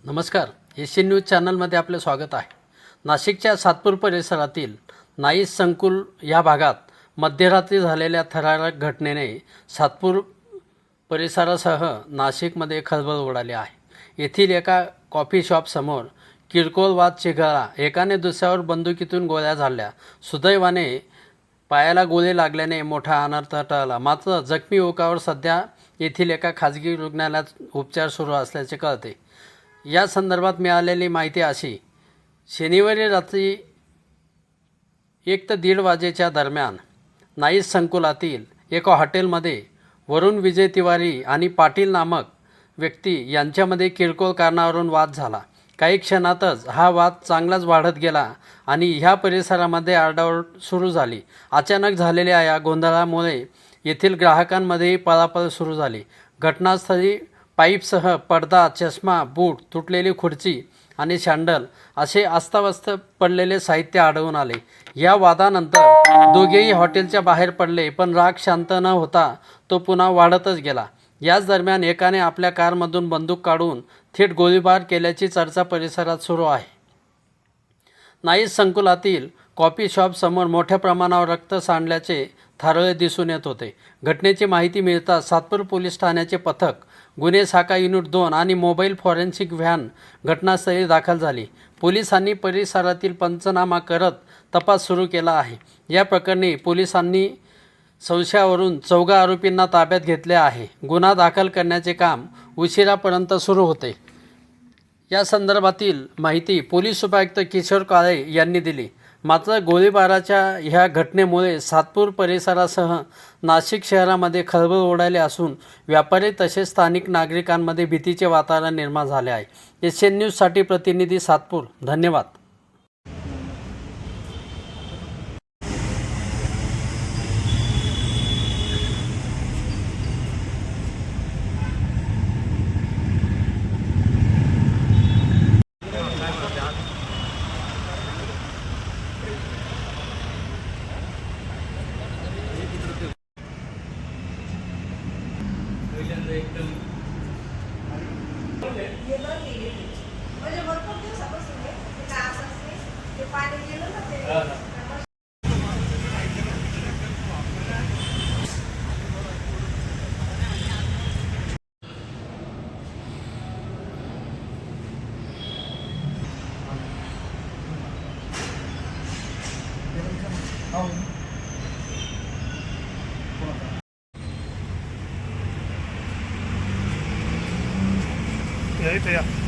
नमस्कार. Asian news चॅनलमध्ये आपले स्वागत आहे. नाशिकच्या सातपूर परिसरातील नाईस संकुल या भागात मध्यरात्री झालेल्या थरारक घटनेने सातपूर परिसरासह नाशिकमध्ये खळबळ उडाली आहे. येथील एका कॉफी शॉपसमोर किरकोळ वाद चिघळला. एकाने दुसऱ्यावर बंदुकीतून गोळ्या झाडल्या. सुदैवाने पायाला गोळी लागल्याने मोठा अनर्थ टळला. मात्र जखमी युवकावर सध्या येथील एका खाजगी रुग्णालयात उपचार सुरू असल्याचे कळते. या संदर्भात मिळालेली माहिती अशी: शनिवारी रात्री 1 ते 1:30 वाजेच्या दरम्यान नाईस संकुलातील एका हॉटेलमध्ये वरुण विजय तिवारी आणि पाटील नामक व्यक्ती यांच्यामध्ये किरकोळ कारणावरून वाद झाला. काही क्षणातच हा वाद चांगलाच वाढत गेला आणि ह्या परिसरामध्ये आरडाओरड सुरू झाली. अचानक झालेल्या या गोंधळामुळे येथील ग्राहकांमध्येही पळापळ सुरू झाली. घटनास्थळी पाईपसह पडदा, चष्मा, बूट, तुटलेली खुर्ची आणि सँडल असे अस्ताव्यस्त पडलेले साहित्य आढळून आले. या वादानंतर दोघेही हॉटेलच्या बाहेर पडले, पण राग शांत न होता तो पुन्हा वाढतच गेला. याच दरम्यान एकाने आपल्या कारमधून बंदूक काढून थेट गोळीबार केल्याची चर्चा परिसरात सुरू आहे. नाईस संकुलातील कॉफी शॉपसमोर मोठ्या प्रमाणावर रक्त सांडल्याचे थारोळे दिसून येत होते. घटनेची माहिती मिळताच सातपूर पोलीस ठाण्याचे पथक, गुन्हे शाखा युनिट 2 आणि मोबाईल फॉरेन्सिक व्हॅन घटनास्थळी दाखल झाली. पोलिसांनी परिसरातील पंचनामा करत तपास सुरू केला आहे. या प्रकरणी पोलिसांनी संशयावरून 4 आरोपींना ताब्यात घेतले आहे. गुन्हा दाखल करण्याचे काम उशिरापर्यंत सुरू होते. या संदर्भातील माहिती पोलीस उपायुक्त किशोर काळे यांनी दिली. मात्र गोळीबाराच्या ह्या घटनेमुळे सातपूर परिसरासह नाशिक शहरामध्ये खळबळ उडाली असून व्यापारी तसेच स्थानिक नागरिकांमध्ये भीतीचे वातावरण निर्माण झाले आहे. एशियन न्यूजसाठी प्रतिनिधी सातपूर. धन्यवाद. म्हणजे भरपूर दिवसापासून ते त्रास असते, ते पाणी गेलं ना ते या इथे या.